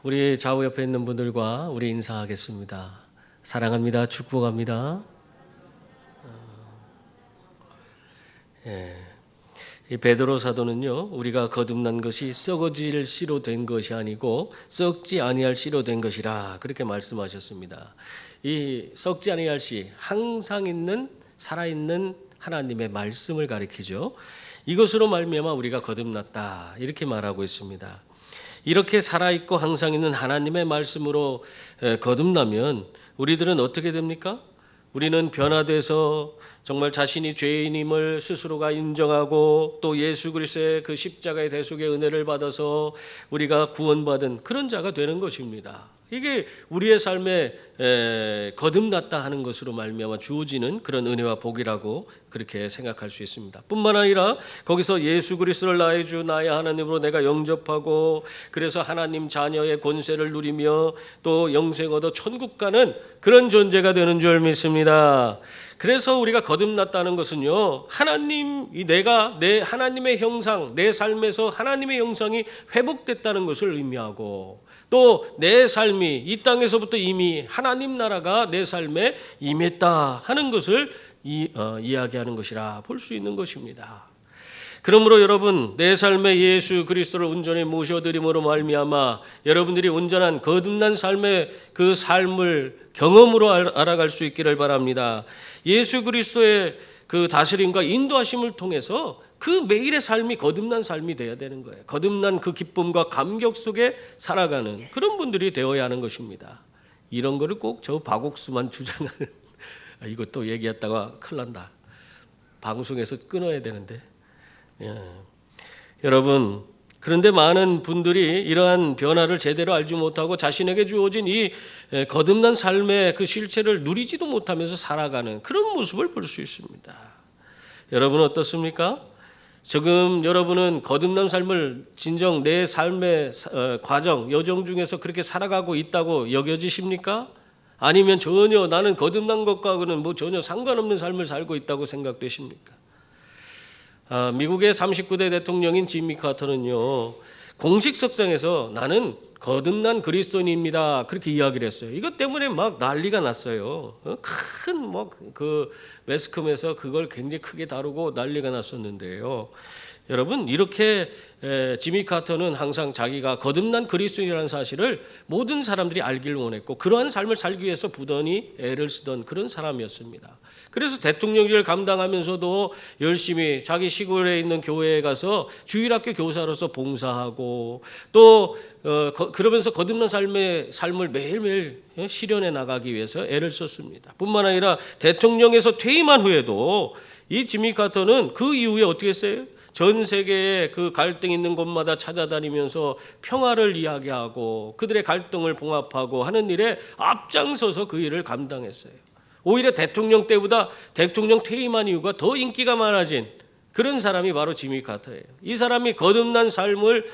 우리 좌우 옆에 있는 분들과 우리 인사하겠습니다. 사랑합니다. 축복합니다. 이 베드로 사도는요, 우리가 거듭난 것이 썩어질 씨로 된 것이 아니고 썩지 아니할 씨로 된 것이라 그렇게 말씀하셨습니다. 이 썩지 아니할 씨, 항상 있는 살아있는 하나님의 말씀을 가리키죠. 이것으로 말미암아 우리가 거듭났다 이렇게 말하고 있습니다. 이렇게 살아있고 항상 있는 하나님의 말씀으로 거듭나면 우리들은 어떻게 됩니까? 우리는 변화돼서 정말 자신이 죄인임을 스스로가 인정하고 또 예수 그리스도의 그 십자가의 대속의 은혜를 받아서 우리가 구원받은 그런 자가 되는 것입니다. 이게 우리의 삶에 거듭났다 하는 것으로 말미암아 주어지는 그런 은혜와 복이라고 그렇게 생각할 수 있습니다. 뿐만 아니라 거기서 예수 그리스도를 나의 주 나의 하나님으로 내가 영접하고 그래서 하나님 자녀의 권세를 누리며 또 영생 얻어 천국 가는 그런 존재가 되는 줄 믿습니다. 그래서 우리가 거듭났다는 것은요, 하나님이 내가 내 하나님의 형상, 내 삶에서 하나님의 형상이 회복됐다는 것을 의미하고 또 내 삶이 이 땅에서부터 이미 하나님 나라가 내 삶에 임했다 하는 것을 이야기하는 것이라 볼 수 있는 것입니다. 그러므로 여러분, 내 삶에 예수 그리스도를 온전히 모셔드림으로 말미암아 여러분들이 온전한 거듭난 삶의 그 삶을 경험으로 알아갈 수 있기를 바랍니다. 예수 그리스도의 그 다스림과 인도하심을 통해서 그 매일의 삶이 거듭난 삶이 되어야 되는 거예요. 거듭난 그 기쁨과 감격 속에 살아가는 그런 분들이 되어야 하는 것입니다. 이런 거를 꼭 저 박옥수만 주장하는 이것도 얘기했다가 큰일 난다. 방송에서 끊어야 되는데. 여러분, 그런데 많은 분들이 이러한 변화를 제대로 알지 못하고 자신에게 주어진 이 거듭난 삶의 그 실체를 누리지도 못하면서 살아가는 그런 모습을 볼 수 있습니다. 여러분 어떻습니까? 지금 여러분은 거듭난 삶을 진정 내 삶의 과정, 여정 중에서 그렇게 살아가고 있다고 여겨지십니까? 아니면 전혀 나는 거듭난 것과는 전혀 상관없는 삶을 살고 있다고 생각되십니까? 미국의 39대 대통령인 지미 카터는요, 공식 석상에서 나는 거듭난 그리스도인입니다 그렇게 이야기를 했어요. 이것 때문에 막 난리가 났어요. 큰 그 매스컴에서 그걸 굉장히 크게 다루고 난리가 났었는데요. 여러분, 이렇게 지미 카터는 항상 자기가 거듭난 그리스도인이라는 사실을 모든 사람들이 알기를 원했고 그러한 삶을 살기 위해서 부단히 애를 쓰던 그런 사람이었습니다. 그래서 대통령직을 감당하면서도 열심히 자기 시골에 있는 교회에 가서 주일학교 교사로서 봉사하고 또 그러면서 거듭난 삶을 매일매일 실현해 나가기 위해서 애를 썼습니다. 뿐만 아니라 대통령에서 퇴임한 후에도 이 지미 카터는 그 이후에 어떻게 했어요? 전 세계에 그 갈등 있는 곳마다 찾아다니면서 평화를 이야기하고 그들의 갈등을 봉합하고 하는 일에 앞장서서 그 일을 감당했어요. 오히려 대통령 때보다 대통령 퇴임한 이유가 더 인기가 많아진 그런 사람이 바로 지미 카터예요. 이 사람이 거듭난 삶을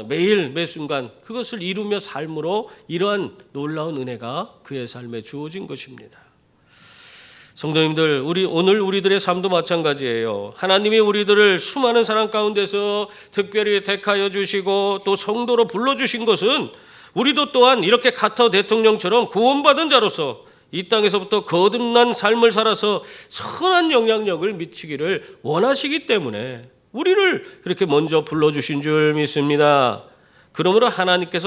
매일 매 순간 그것을 이루며 삶으로 이러한 놀라운 은혜가 그의 삶에 주어진 것입니다. 성도님들, 오늘 우리들의 삶도 마찬가지예요. 하나님이 우리들을 수많은 사람 가운데서 특별히 택하여 주시고 또 성도로 불러주신 것은 우리도 또한 이렇게 카터 대통령처럼 구원받은 자로서 이 땅에서부터 거듭난 삶을 살아서 선한 영향력을 미치기를 원하시기 때문에 우리를 이렇게 먼저 불러주신 줄 믿습니다. 그러므로 하나님께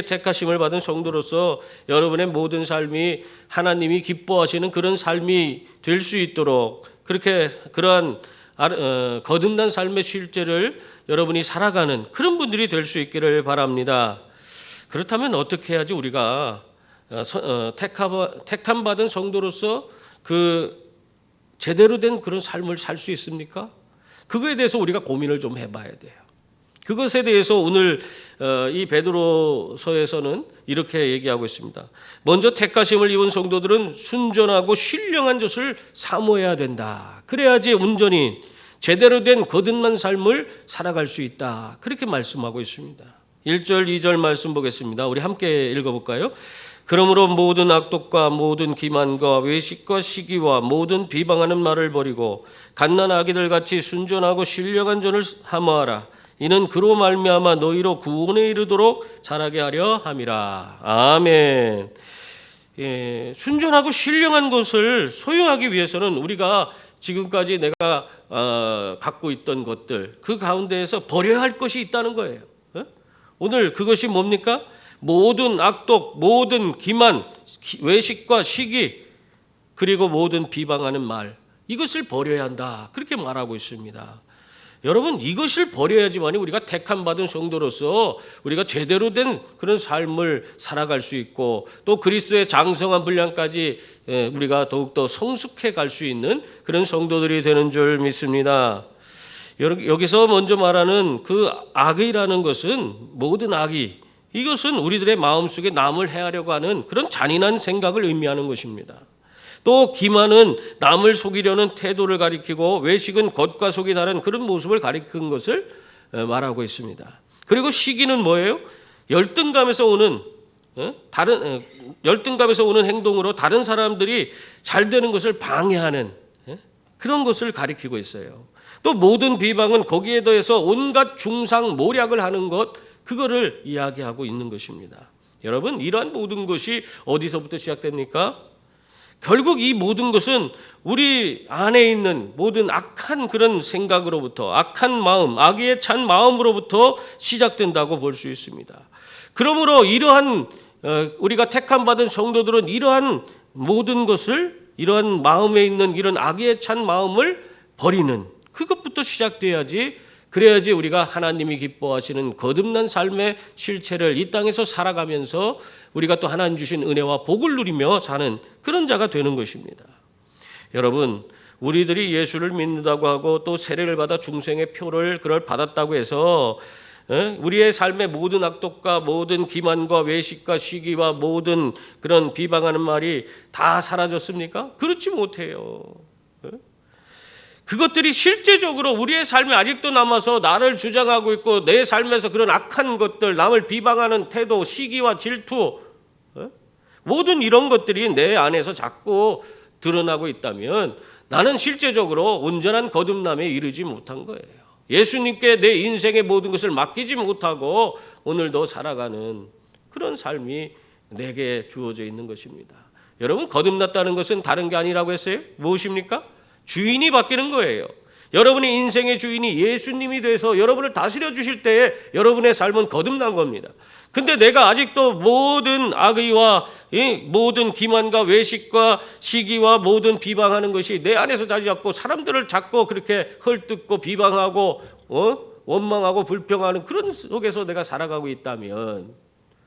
택하심을 받은 성도로서 여러분의 모든 삶이 하나님이 기뻐하시는 그런 삶이 될 수 있도록 그러한 거듭난 삶의 실제를 여러분이 살아가는 그런 분들이 될 수 있기를 바랍니다. 그렇다면 어떻게 해야지 우리가 택함 받은 성도로서 그 제대로 된 그런 삶을 살 수 있습니까? 그거에 대해서 우리가 고민을 좀 해봐야 돼요. 그것에 대해서 오늘 이 베드로서에서는 이렇게 얘기하고 있습니다. 먼저 택하심을 입은 성도들은 순전하고 신령한 것을 사모해야 된다. 그래야지 온전히 제대로 된 거듭난 삶을 살아갈 수 있다. 그렇게 말씀하고 있습니다. 1절 2절 말씀 보겠습니다. 우리 함께 읽어볼까요? 그러므로 모든 악독과 모든 기만과 외식과 시기와 모든 비방하는 말을 버리고 갓난 아기들 같이 순전하고 신령한 전을 사모하라. 이는 그로 말미암아 너희로 구원에 이르도록 자라게 하려 함이라. 아멘. 예, 순전하고 신령한 것을 소유하기 위해서는 우리가 지금까지 내가 갖고 있던 것들 그 가운데에서 버려야 할 것이 있다는 거예요. 오늘 그것이 뭡니까? 모든 악독, 모든 기만, 외식과 시기, 그리고 모든 비방하는 말, 이것을 버려야 한다. 그렇게 말하고 있습니다. 여러분, 이것을 버려야지만 우리가 택함 받은 성도로서 우리가 제대로 된 그런 삶을 살아갈 수 있고, 또 그리스도의 장성한 분량까지 우리가 더욱더 성숙해 갈 수 있는 그런 성도들이 되는 줄 믿습니다. 여기서 먼저 말하는 그 악의라는 것은, 모든 악의, 이것은 우리들의 마음속에 남을 해하려고 하는 그런 잔인한 생각을 의미하는 것입니다. 또 기만은 남을 속이려는 태도를 가리키고, 외식은 겉과 속이 다른 그런 모습을 가리키는 것을 말하고 있습니다. 그리고 시기는 뭐예요? 열등감에서 오는 행동으로 다른 사람들이 잘 되는 것을 방해하는 그런 것을 가리키고 있어요. 또 모든 비방은 거기에 더해서 온갖 중상 모략을 하는 것, 그거를 이야기하고 있는 것입니다. 여러분, 이러한 모든 것이 어디서부터 시작됩니까? 결국 이 모든 것은 우리 안에 있는 모든 악한 그런 생각으로부터, 악한 마음, 악의에 찬 마음으로부터 시작된다고 볼 수 있습니다. 그러므로 이러한 우리가 택함 받은 성도들은 이러한 모든 것을, 이러한 마음에 있는 이런 악의에 찬 마음을 버리는, 그것부터 시작돼야지, 그래야지 우리가 하나님이 기뻐하시는 거듭난 삶의 실체를 이 땅에서 살아가면서 우리가 또 하나님 주신 은혜와 복을 누리며 사는 그런 자가 되는 것입니다. 여러분, 우리들이 예수를 믿는다고 하고 또 세례를 받아 중생의 표를 그걸 받았다고 해서 우리의 삶의 모든 악독과 모든 기만과 외식과 시기와 모든 그런 비방하는 말이 다 사라졌습니까? 그렇지 못해요. 그것들이 실제적으로 우리의 삶에 아직도 남아서 나를 주장하고 있고, 내 삶에서 그런 악한 것들, 남을 비방하는 태도, 시기와 질투, 모든 이런 것들이 내 안에서 자꾸 드러나고 있다면 나는 실제적으로 온전한 거듭남에 이르지 못한 거예요. 예수님께 내 인생의 모든 것을 맡기지 못하고 오늘도 살아가는 그런 삶이 내게 주어져 있는 것입니다. 여러분, 거듭났다는 것은 다른 게 아니라고 했어요. 무엇입니까? 주인이 바뀌는 거예요. 여러분의 인생의 주인이 예수님이 돼서 여러분을 다스려 주실 때에 여러분의 삶은 거듭난 겁니다. 근데 내가 아직도 모든 악의와 모든 기만과 외식과 시기와 모든 비방하는 것이 내 안에서 자리 잡고, 사람들을 자꾸 그렇게 헐뜯고 비방하고 원망하고 불평하는 그런 속에서 내가 살아가고 있다면,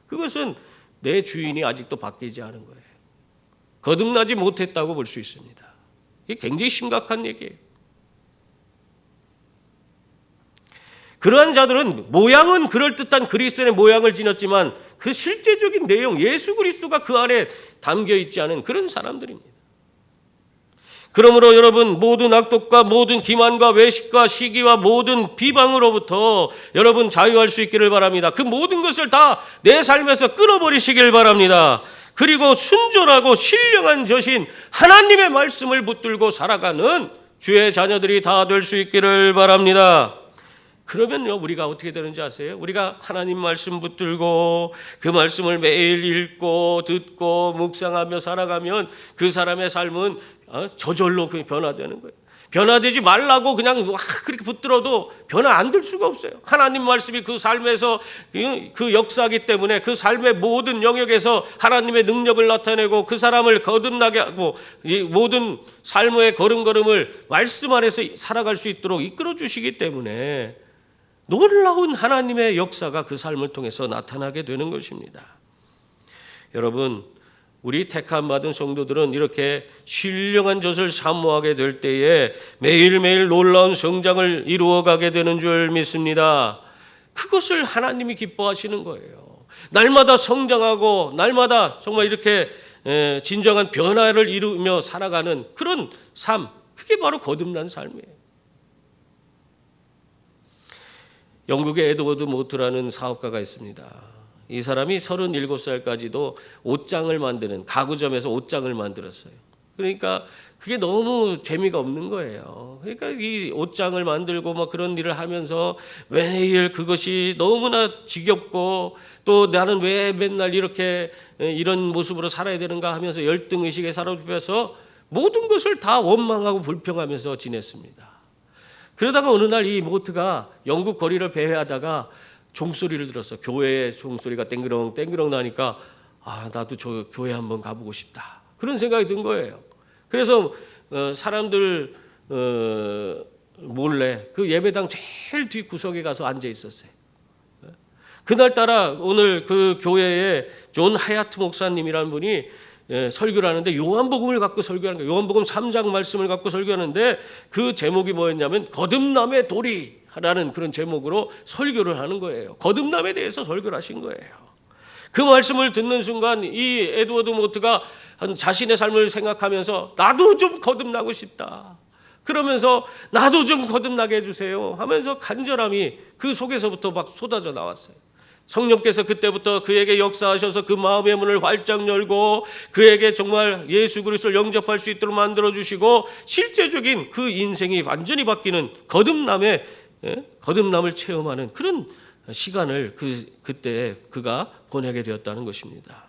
그것은 내 주인이 아직도 바뀌지 않은 거예요. 거듭나지 못했다고 볼 수 있습니다. 이게 굉장히 심각한 얘기예요. 그러한 자들은 모양은 그럴듯한 그리스도의 모양을 지녔지만 그 실제적인 내용, 예수 그리스도가 그 안에 담겨 있지 않은 그런 사람들입니다. 그러므로 여러분, 모든 악독과 모든 기만과 외식과 시기와 모든 비방으로부터 여러분 자유할 수 있기를 바랍니다. 그 모든 것을 다 내 삶에서 끊어버리시길 바랍니다. 그리고 순전하고 신령한 저신 하나님의 말씀을 붙들고 살아가는 주의 자녀들이 다 될 수 있기를 바랍니다. 그러면요, 우리가 어떻게 되는지 아세요? 우리가 하나님 말씀 붙들고 그 말씀을 매일 읽고 듣고 묵상하며 살아가면 그 사람의 삶은 저절로 변화되는 거예요. 변화되지 말라고 그냥 그렇게 붙들어도 변화 안 될 수가 없어요. 하나님 말씀이 그 삶에서 그 역사이기 때문에 그 삶의 모든 영역에서 하나님의 능력을 나타내고 그 사람을 거듭나게 하고 이 모든 삶의 걸음걸음을 말씀 안에서 살아갈 수 있도록 이끌어 주시기 때문에 놀라운 하나님의 역사가 그 삶을 통해서 나타나게 되는 것입니다. 여러분, 우리 택함 받은 성도들은 이렇게 신령한 젖을 사모하게 될 때에 매일매일 놀라운 성장을 이루어가게 되는 줄 믿습니다. 그것을 하나님이 기뻐하시는 거예요. 날마다 성장하고 날마다 정말 이렇게 진정한 변화를 이루며 살아가는 그런 삶, 그게 바로 거듭난 삶이에요. 영국의 에드워드 모트라는 사업가가 있습니다. 이 사람이 37살까지도 옷장을 만드는 가구점에서 옷장을 만들었어요. 그러니까 그게 너무 재미가 없는 거예요. 그러니까 이 옷장을 만들고 뭐 그런 일을 하면서 매일 그것이 너무나 지겹고 또 나는 왜 맨날 이렇게 이런 모습으로 살아야 되는가 하면서 열등의식에 사로잡혀서 모든 것을 다 원망하고 불평하면서 지냈습니다. 그러다가 어느 날 이 모트가 영국 거리를 배회하다가 종소리를 들었어. 교회에 종소리가 땡그렁 땡그렁 나니까 나도 저 교회 한번 가보고 싶다. 그런 생각이 든 거예요. 그래서 사람들 몰래 그 예배당 제일 뒷 구석에 가서 앉아 있었어요. 그날따라 오늘 그 교회에 존 하야트 목사님이라는 분이 설교를 하는데 요한복음을 갖고 설교하는 거예요. 요한복음 3장 말씀을 갖고 설교하는데 그 제목이 뭐였냐면 거듭남의 도리라는 그런 제목으로 설교를 하는 거예요. 거듭남에 대해서 설교를 하신 거예요. 그 말씀을 듣는 순간 이 에드워드 모트가 자신의 삶을 생각하면서 나도 좀 거듭나고 싶다. 그러면서 나도 좀 거듭나게 해주세요 하면서 간절함이 그 속에서부터 막 쏟아져 나왔어요. 성령께서 그때부터 그에게 역사하셔서 그 마음의 문을 활짝 열고 그에게 정말 예수 그리스도를 영접할 수 있도록 만들어주시고 실제적인 그 인생이 완전히 바뀌는 거듭남을 체험하는 그런 시간을 그때 그가 보내게 되었다는 것입니다.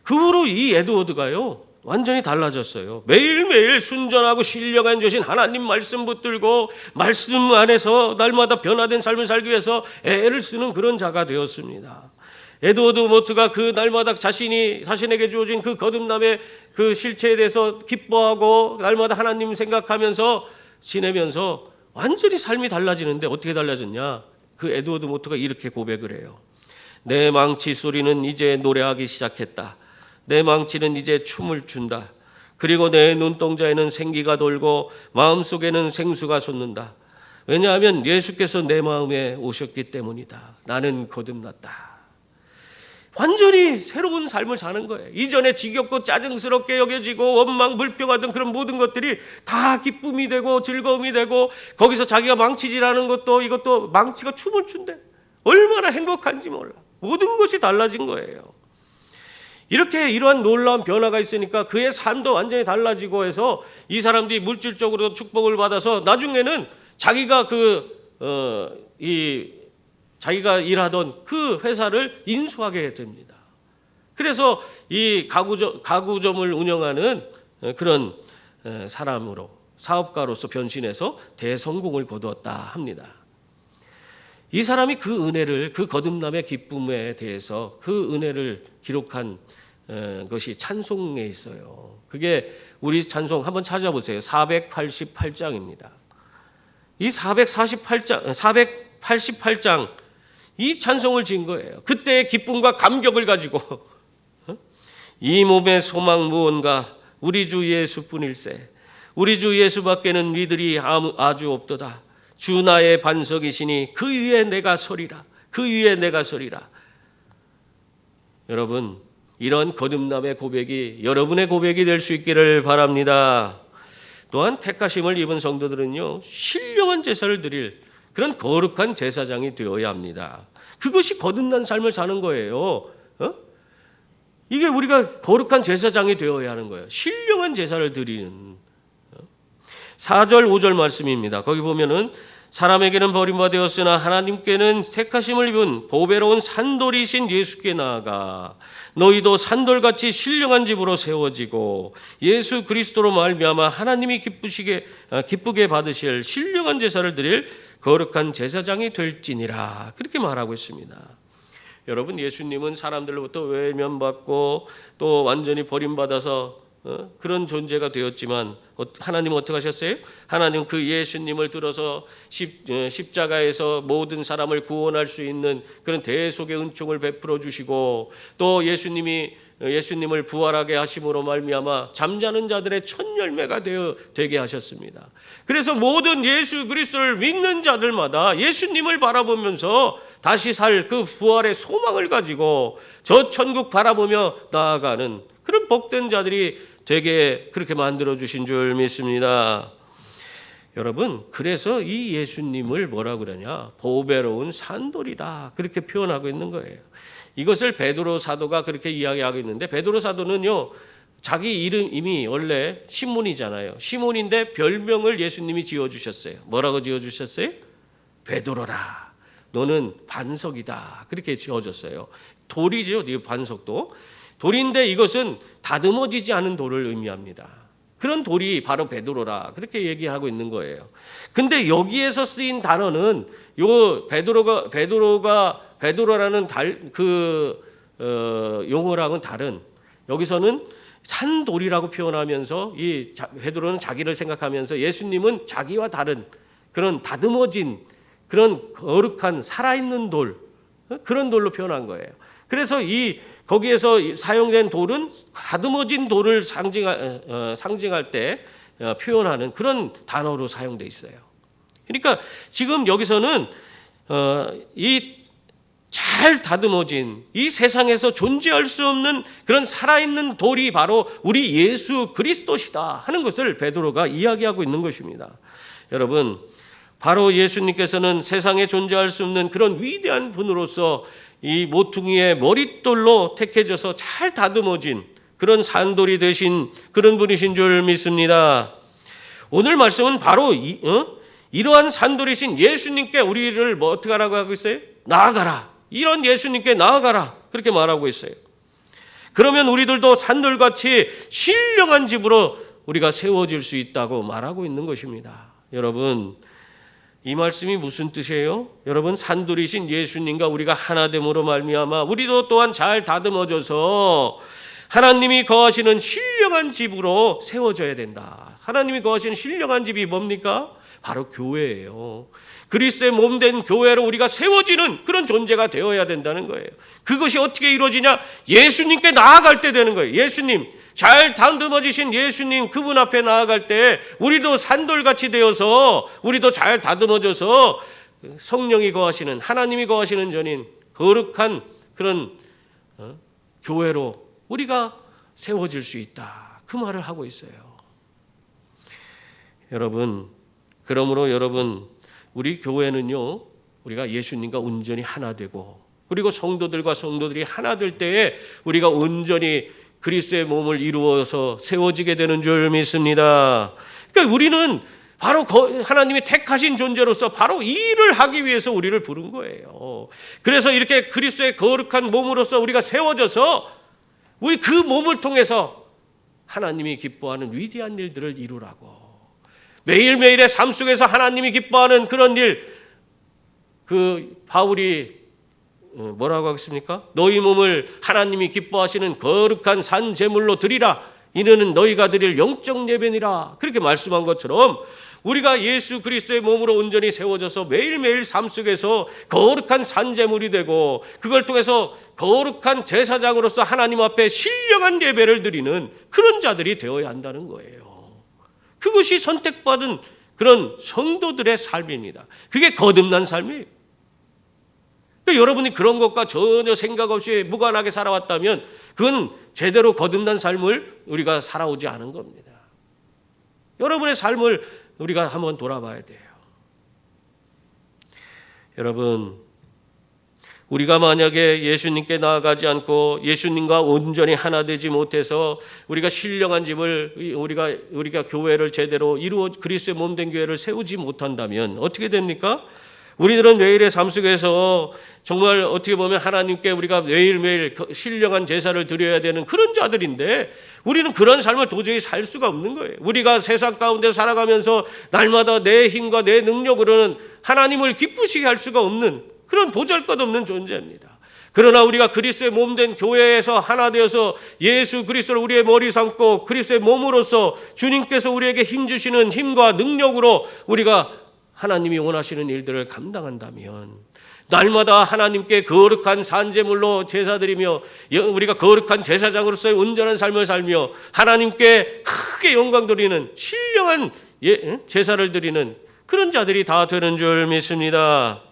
그 후로 이 에드워드가요 완전히 달라졌어요. 매일매일 순전하고 신령한 주신 하나님 말씀 붙들고 말씀 안에서 날마다 변화된 삶을 살기 위해서 애를 쓰는 그런 자가 되었습니다. 에드워드 모트가 그 날마다 자신에게 주어진 그 거듭남의 그 실체에 대해서 기뻐하고 날마다 하나님 생각하면서 지내면서 완전히 삶이 달라지는데 어떻게 달라졌냐? 그 에드워드 모트가 이렇게 고백을 해요. 내 망치 소리는 이제 노래하기 시작했다. 내 망치는 이제 춤을 춘다. 그리고 내 눈동자에는 생기가 돌고 마음속에는 생수가 솟는다. 왜냐하면 예수께서 내 마음에 오셨기 때문이다. 나는 거듭났다. 완전히 새로운 삶을 사는 거예요. 이전에 지겹고 짜증스럽게 여겨지고 원망 불평하던 그런 모든 것들이 다 기쁨이 되고 즐거움이 되고 거기서 자기가 망치질하는 것도 이것도 망치가 춤을 춘대. 얼마나 행복한지 몰라. 모든 것이 달라진 거예요. 이렇게 이러한 놀라운 변화가 있으니까 그의 삶도 완전히 달라지고 해서 이 사람들이 물질적으로 축복을 받아서 나중에는 자기가 자기가 일하던 그 회사를 인수하게 됩니다. 그래서 이 가구점을 운영하는 그런 사람으로 사업가로서 변신해서 대성공을 거두었다 합니다. 이 사람이 그 은혜를 그 거듭남의 기쁨에 대해서 그 은혜를 기록한 것이 찬송에 있어요. 그게 우리 찬송 한번 찾아보세요. 488장입니다. 이 488장 이 찬송을 지은 거예요. 그때의 기쁨과 감격을 가지고 이 몸의 소망 무언가 우리 주 예수뿐일세. 우리 주 예수밖에는 위들이 아주 없도다. 주 나의 반석이시니 그 위에 내가 서리라. 그 위에 내가 서리라. 여러분, 이런 거듭남의 고백이 여러분의 고백이 될 수 있기를 바랍니다. 또한 택하심을 입은 성도들은요, 신령한 제사를 드릴 그런 거룩한 제사장이 되어야 합니다. 그것이 거듭난 삶을 사는 거예요. 이게 우리가 거룩한 제사장이 되어야 하는 거예요. 신령한 제사를 드리는 4절 5절 말씀입니다. 거기 보면은 사람에게는 버림받았으나 하나님께는 택하심을 입은 보배로운 산돌이신 예수께 나아가 너희도 산돌같이 신령한 집으로 세워지고 예수 그리스도로 말미암아 하나님이 기쁘게 받으실 신령한 제사를 드릴 거룩한 제사장이 될지니라. 그렇게 말하고 있습니다. 여러분, 예수님은 사람들로부터 외면받고 또 완전히 버림받아서 그런 존재가 되었지만 하나님은 어떻게 하셨어요? 하나님 그 예수님을 들어서 십자가에서 모든 사람을 구원할 수 있는 그런 대속의 은총을 베풀어 주시고 또 예수님을 부활하게 하심으로 말미암아 잠자는 자들의 첫 열매가 되게 하셨습니다. 그래서 모든 예수 그리스도를 믿는 자들마다 예수님을 바라보면서 다시 살 그 부활의 소망을 가지고 저 천국 바라보며 나아가는 그런 복된 자들이 되게 그렇게 만들어 주신 줄 믿습니다. 여러분, 그래서 이 예수님을 뭐라고 그러냐? 보배로운 산돌이다. 그렇게 표현하고 있는 거예요. 이것을 베드로 사도가 그렇게 이야기하고 있는데 베드로 사도는요, 자기 이름이 원래 시몬이잖아요. 시몬인데 별명을 예수님이 지어주셨어요. 뭐라고 지어주셨어요? 베드로라. 너는 반석이다. 그렇게 지어줬어요. 돌이죠. 이 반석도. 돌인데 이것은 다듬어지지 않은 돌을 의미합니다. 그런 돌이 바로 베드로라. 그렇게 얘기하고 있는 거예요. 근데 여기에서 쓰인 단어는 요 베드로라는 용어랑은 다른, 여기서는 산돌이라고 표현하면서 이 베드로는 자기를 생각하면서 예수님은 자기와 다른 그런 다듬어진 그런 거룩한 살아있는 돌, 그런 돌로 표현한 거예요. 그래서 거기에서 사용된 돌은 다듬어진 돌을 상징할 때 표현하는 그런 단어로 사용되어 있어요. 그러니까 지금 여기서는 이 잘 다듬어진 이 세상에서 존재할 수 없는 그런 살아있는 돌이 바로 우리 예수 그리스도시다 하는 것을 베드로가 이야기하고 있는 것입니다. 여러분, 바로 예수님께서는 세상에 존재할 수 없는 그런 위대한 분으로서 이 모퉁이의 머릿돌로 택해져서 잘 다듬어진 그런 산돌이 되신 그런 분이신 줄 믿습니다. 오늘 말씀은 바로 이러한 산돌이신 예수님께 우리를 어떻게 하라고 하고 있어요? 나아가라. 이런 예수님께 나아가라. 그렇게 말하고 있어요. 그러면 우리들도 산돌같이 신령한 집으로 우리가 세워질 수 있다고 말하고 있는 것입니다. 여러분, 이 말씀이 무슨 뜻이에요? 여러분, 산돌이신 예수님과 우리가 하나됨으로 말미암아 우리도 또한 잘 다듬어져서 하나님이 거하시는 신령한 집으로 세워져야 된다. 하나님이 거하시는 신령한 집이 뭡니까? 바로 교회예요. 그리스도의 몸된 교회로 우리가 세워지는 그런 존재가 되어야 된다는 거예요. 그것이 어떻게 이루어지냐? 예수님께 나아갈 때 되는 거예요. 예수님, 잘 다듬어지신 예수님 그분 앞에 나아갈 때 우리도 산돌같이 되어서 우리도 잘 다듬어져서 성령이 거하시는, 하나님이 거하시는 전인 거룩한 그런 교회로 우리가 세워질 수 있다. 그 말을 하고 있어요. 여러분, 그러므로 여러분, 우리 교회는요, 우리가 예수님과 온전히 하나 되고, 그리고 성도들과 성도들이 하나 될 때에 우리가 온전히 그리스도의 몸을 이루어서 세워지게 되는 줄 믿습니다. 그러니까 우리는 바로 하나님이 택하신 존재로서 바로 이 일을 하기 위해서 우리를 부른 거예요. 그래서 이렇게 그리스도의 거룩한 몸으로서 우리가 세워져서 우리 그 몸을 통해서 하나님이 기뻐하는 위대한 일들을 이루라고. 매일매일의 삶 속에서 하나님이 기뻐하는 그런 일, 바울이 뭐라고 하겠습니까? 너희 몸을 하나님이 기뻐하시는 거룩한 산 제물로 드리라. 이는 너희가 드릴 영적 예배니라. 그렇게 말씀한 것처럼 우리가 예수 그리스도의 몸으로 온전히 세워져서 매일매일 삶 속에서 거룩한 산 제물이 되고, 그걸 통해서 거룩한 제사장으로서 하나님 앞에 신령한 예배를 드리는 그런 자들이 되어야 한다는 거예요. 그것이 선택받은 그런 성도들의 삶입니다. 그게 거듭난 삶이에요. 그러니까 여러분이 그런 것과 전혀 생각 없이 무관하게 살아왔다면 그건 제대로 거듭난 삶을 우리가 살아오지 않은 겁니다. 여러분의 삶을 우리가 한번 돌아봐야 돼요. 여러분, 우리가 만약에 예수님께 나아가지 않고 예수님과 온전히 하나 되지 못해서 우리가 신령한 집을 우리가 교회를 제대로 그리스도의 몸된 교회를 세우지 못한다면 어떻게 됩니까? 우리들은 매일의 삶 속에서 정말 어떻게 보면 하나님께 우리가 매일매일 신령한 제사를 드려야 되는 그런 자들인데 우리는 그런 삶을 도저히 살 수가 없는 거예요. 우리가 세상 가운데 살아가면서 날마다 내 힘과 내 능력으로는 하나님을 기쁘시게 할 수가 없는 그런 보잘것없는 존재입니다. 그러나 우리가 그리스도의 몸된 교회에서 하나 되어서 예수 그리스도를 우리의 머리 삼고 그리스도의 몸으로서 주님께서 우리에게 힘주시는 힘과 능력으로 우리가 하나님이 원하시는 일들을 감당한다면 날마다 하나님께 거룩한 산제물로 제사드리며 우리가 거룩한 제사장으로서의 온전한 삶을 살며 하나님께 크게 영광 돌리는 신령한 제사를 드리는 그런 자들이 다 되는 줄 믿습니다.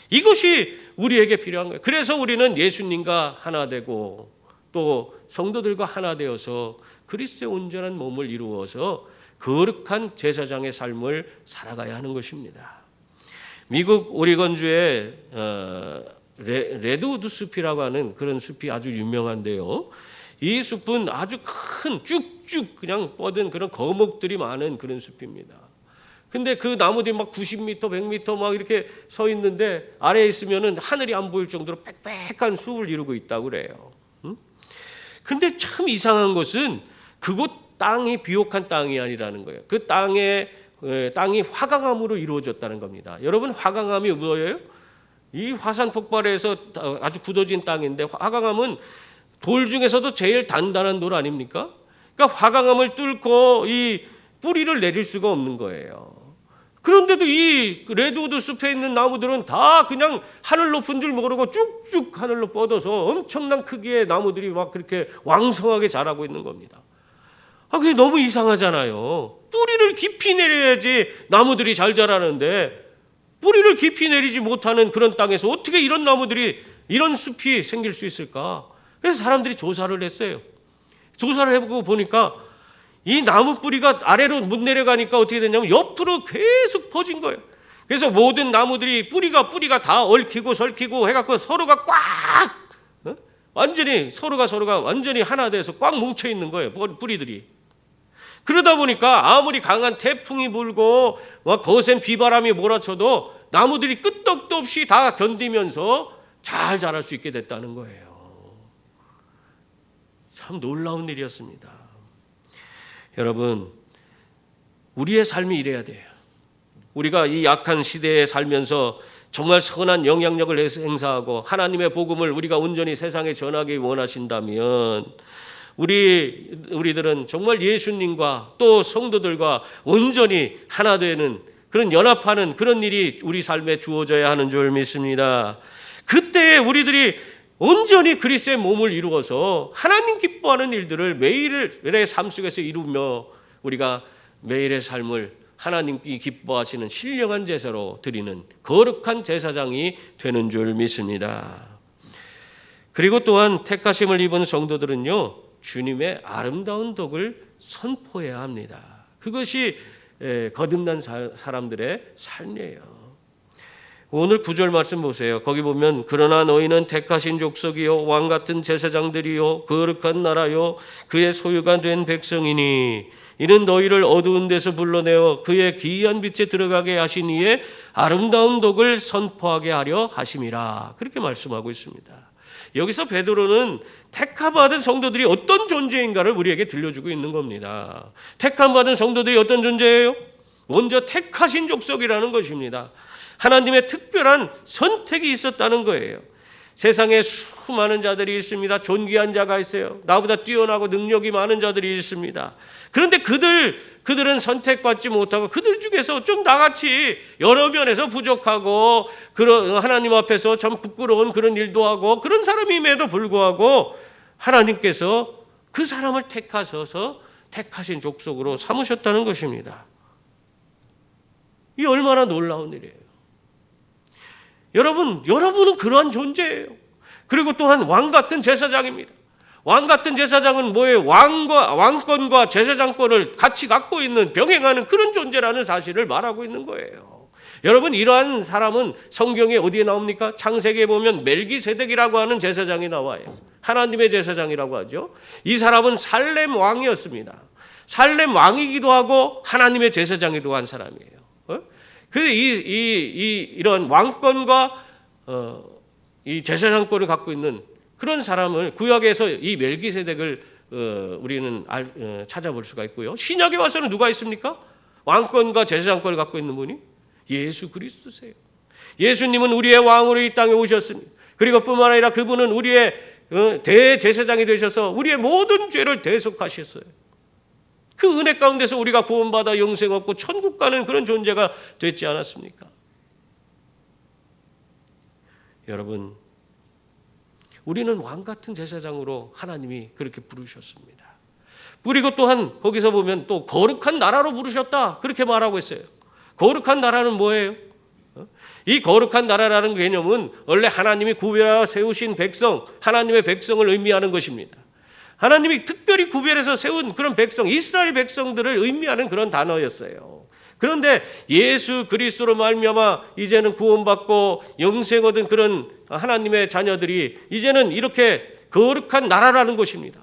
이것이 우리에게 필요한 거예요. 그래서 우리는 예수님과 하나 되고 또 성도들과 하나 되어서 그리스도의 온전한 몸을 이루어서 거룩한 제사장의 삶을 살아가야 하는 것입니다. 미국 오리건주의 레드우드 숲이라고 하는 그런 숲이 아주 유명한데요. 이 숲은 아주 큰 쭉쭉 그냥 뻗은 그런 거목들이 많은 그런 숲입니다. 근데 그 나무들이 막 90m, 100m 막 이렇게 서 있는데 아래에 있으면은 하늘이 안 보일 정도로 빽빽한 숲을 이루고 있다고 그래요. 근데 참 이상한 것은 그곳 땅이 비옥한 땅이 아니라는 거예요. 그 땅이 화강암으로 이루어졌다는 겁니다. 여러분, 화강암이 뭐예요? 이 화산 폭발에서 아주 굳어진 땅인데, 화강암은 돌 중에서도 제일 단단한 돌 아닙니까? 그러니까 화강암을 뚫고 이 뿌리를 내릴 수가 없는 거예요. 그런데도 이 레드우드 숲에 있는 나무들은 다 그냥 하늘 높은 줄 모르고 쭉쭉 하늘로 뻗어서 엄청난 크기의 나무들이 막 그렇게 왕성하게 자라고 있는 겁니다. 그게 너무 이상하잖아요. 뿌리를 깊이 내려야지 나무들이 잘 자라는데, 뿌리를 깊이 내리지 못하는 그런 땅에서 어떻게 이런 나무들이, 이런 숲이 생길 수 있을까? 그래서 사람들이 조사를 했어요. 조사를 해보고 보니까 이 나무 뿌리가 아래로 못 내려가니까 어떻게 됐냐면 옆으로 계속 퍼진 거예요. 그래서 모든 나무들이 뿌리가 다 얽히고 설키고 해갖고 서로가 꽉, 서로가 완전히 하나 돼서 꽉 뭉쳐 있는 거예요. 뿌리들이. 그러다 보니까 아무리 강한 태풍이 불고 거센 비바람이 몰아쳐도 나무들이 끄떡도 없이 다 견디면서 잘 자랄 수 있게 됐다는 거예요. 참 놀라운 일이었습니다. 여러분, 우리의 삶이 이래야 돼요. 우리가 이 약한 시대에 살면서 정말 선한 영향력을 행사하고 하나님의 복음을 우리가 온전히 세상에 전하기 원하신다면, 우리들은 정말 예수님과 또 성도들과 온전히 하나 되는 그런 연합하는 그런 일이 우리 삶에 주어져야 하는 줄 믿습니다. 그때 우리들이 온전히 그리스도의 몸을 이루어서 하나님 기뻐하는 일들을 매일의 삶 속에서 이루며 우리가 매일의 삶을 하나님이 기뻐하시는 신령한 제사로 드리는 거룩한 제사장이 되는 줄 믿습니다. 그리고 또한 택하심을 입은 성도들은요, 주님의 아름다운 덕을 선포해야 합니다. 그것이 거듭난 사람들의 삶이에요. 오늘 9절 말씀 보세요. 거기 보면 그러나 너희는 택하신 족속이요 왕같은 제사장들이요 거룩한 나라요 그의 소유가 된 백성이니 이는 너희를 어두운 데서 불러내어 그의 기이한 빛에 들어가게 하신 이의 아름다운 덕을 선포하게 하려 하심이라. 그렇게 말씀하고 있습니다. 여기서 베드로는 택함받은 성도들이 어떤 존재인가를 우리에게 들려주고 있는 겁니다. 택함받은 성도들이 어떤 존재예요? 먼저 택하신 족속이라는 것입니다. 하나님의 특별한 선택이 있었다는 거예요. 세상에 수많은 자들이 있습니다. 존귀한 자가 있어요. 나보다 뛰어나고 능력이 많은 자들이 있습니다. 그런데 그들은 선택받지 못하고 그들 중에서 좀 나같이 여러 면에서 부족하고 그런 하나님 앞에서 참 부끄러운 그런 일도 하고 그런 사람임에도 불구하고 하나님께서 그 사람을 택하셔서 택하신 족속으로 삼으셨다는 것입니다. 이 얼마나 놀라운 일이에요. 여러분은 그러한 존재예요. 그리고 또한 왕 같은 제사장입니다. 왕 같은 제사장은 뭐예요? 왕권과 제사장권을 같이 갖고 있는, 병행하는 그런 존재라는 사실을 말하고 있는 거예요. 여러분, 이러한 사람은 성경에 어디에 나옵니까? 창세기에 보면 멜기세덱이라고 하는 제사장이 나와요. 하나님의 제사장이라고 하죠. 이 사람은 살렘 왕이었습니다. 살렘 왕이기도 하고 하나님의 제사장이기도 한 사람이에요. 이런 왕권과 이 제사장권을 갖고 있는 그런 사람을 구약에서 이 멜기세덱을 우리는 찾아볼 수가 있고요. 신약에 와서는 누가 있습니까? 왕권과 제사장권을 갖고 있는 분이 예수 그리스도세요. 예수님은 우리의 왕으로 이 땅에 오셨습니다. 그리고 뿐만 아니라 그분은 우리의 대제사장이 되셔서 우리의 모든 죄를 대속하셨어요. 그 은혜 가운데서 우리가 구원받아 영생 얻고 천국 가는 그런 존재가 됐지 않았습니까? 여러분, 우리는 왕 같은 제사장으로 하나님이 그렇게 부르셨습니다. 그리고 또한 거기서 보면 또 거룩한 나라로 부르셨다 그렇게 말하고 있어요. 거룩한 나라는 뭐예요? 이 거룩한 나라라는 개념은 원래 하나님이 구별하여 세우신 백성, 하나님의 백성을 의미하는 것입니다. 하나님이 특별히 구별해서 세운 그런 백성, 이스라엘 백성들을 의미하는 그런 단어였어요. 그런데 예수 그리스도로 말미암아 이제는 구원받고 영생 얻은 그런 하나님의 자녀들이 이제는 이렇게 거룩한 나라라는 것입니다.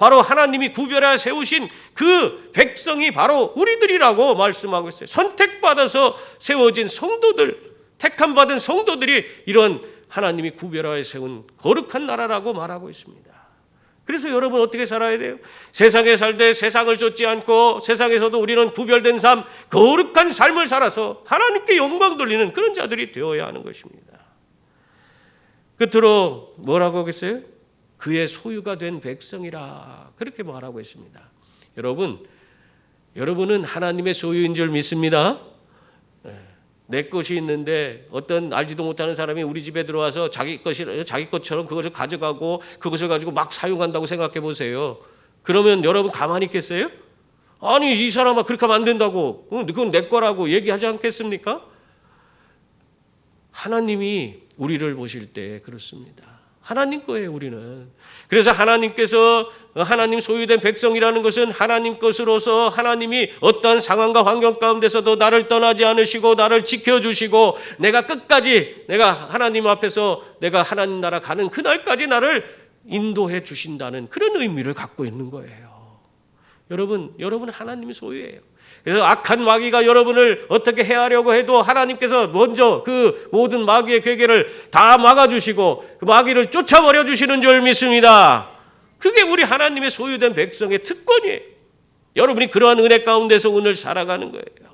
바로 하나님이 구별하여 세우신 그 백성이 바로 우리들이라고 말씀하고 있어요. 선택받아서 세워진 성도들, 택함받은 성도들이 이런 하나님이 구별하여 세운 거룩한 나라라고 말하고 있습니다. 그래서 여러분 어떻게 살아야 돼요? 세상에 살 때 세상을 좇지 않고 세상에서도 우리는 구별된 삶, 거룩한 삶을 살아서 하나님께 영광 돌리는 그런 자들이 되어야 하는 것입니다. 끝으로 뭐라고 하겠어요? 그의 소유가 된 백성이라 그렇게 말하고 있습니다. 여러분은 하나님의 소유인 줄 믿습니다. 내 것이 있는데 어떤 알지도 못하는 사람이 우리 집에 들어와서 자기 것처럼 그것을 가져가고 그것을 가지고 막 사용한다고 생각해 보세요. 그러면 여러분 가만히 있겠어요? 아니 이 사람아 그렇게 하면 안 된다고, 그건 내 거라고 얘기하지 않겠습니까? 하나님이 우리를 보실 때 그렇습니다. 하나님 거예요, 우리는. 그래서 하나님께서 하나님 소유된 백성이라는 것은 하나님 것으로서 하나님이 어떠한 상황과 환경 가운데서도 나를 떠나지 않으시고 나를 지켜주시고 내가 끝까지 내가 하나님 앞에서 내가 하나님 나라 가는 그날까지 나를 인도해 주신다는 그런 의미를 갖고 있는 거예요. 여러분 하나님의 소유예요. 그래서 악한 마귀가 여러분을 어떻게 해하려고 해도 하나님께서 먼저 그 모든 마귀의 괴계를 다 막아주시고 그 마귀를 쫓아버려 주시는 줄 믿습니다. 그게 우리 하나님의 소유된 백성의 특권이에요. 여러분이 그러한 은혜 가운데서 오늘 살아가는 거예요.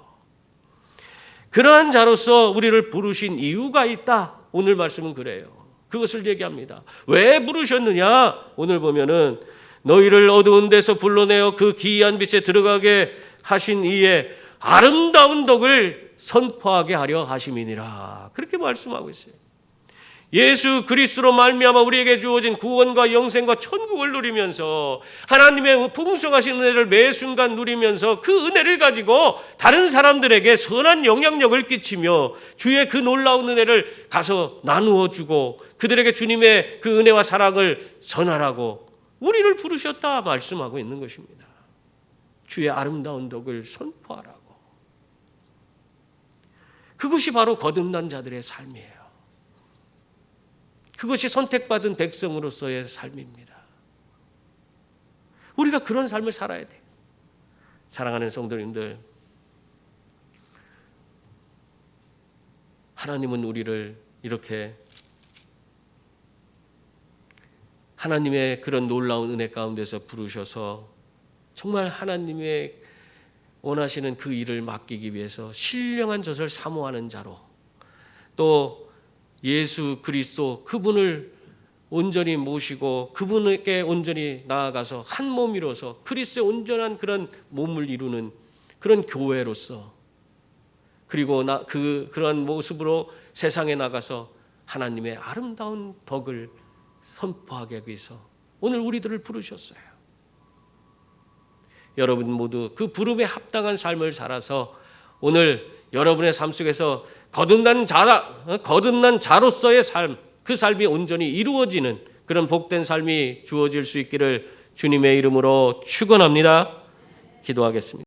그러한 자로서 우리를 부르신 이유가 있다. 오늘 말씀은 그래요. 그것을 얘기합니다. 왜 부르셨느냐? 오늘 보면은 너희를 어두운 데서 불러내어 그 기이한 빛에 들어가게 하신 이의 아름다운 덕을 선포하게 하려 하심이니라. 그렇게 말씀하고 있어요. 예수 그리스도로 말미암아 우리에게 주어진 구원과 영생과 천국을 누리면서 하나님의 풍성하신 은혜를 매 순간 누리면서 그 은혜를 가지고 다른 사람들에게 선한 영향력을 끼치며 주의 그 놀라운 은혜를 가서 나누어 주고 그들에게 주님의 그 은혜와 사랑을 전하라고 우리를 부르셨다 말씀하고 있는 것입니다. 주의 아름다운 덕을 선포하라고. 그것이 바로 거듭난 자들의 삶이에요. 그것이 선택받은 백성으로서의 삶입니다. 우리가 그런 삶을 살아야 돼요. 사랑하는 성도님들, 하나님은 우리를 이렇게 하나님의 그런 놀라운 은혜 가운데서 부르셔서 정말 하나님의 원하시는 그 일을 맡기기 위해서 신령한 젖을 사모하는 자로 또 예수 그리스도 그분을 온전히 모시고 그분에게 온전히 나아가서 한 몸이로서 그리스도의 온전한 그런 몸을 이루는 그런 교회로서 그리고 그런 모습으로 세상에 나가서 하나님의 아름다운 덕을 선포하기 위해서 오늘 우리들을 부르셨어요. 여러분 모두 그 부름에 합당한 삶을 살아서 오늘 여러분의 삶 속에서 거듭난 자로서의 삶, 그 삶이 온전히 이루어지는 그런 복된 삶이 주어질 수 있기를 주님의 이름으로 축원합니다. 기도하겠습니다.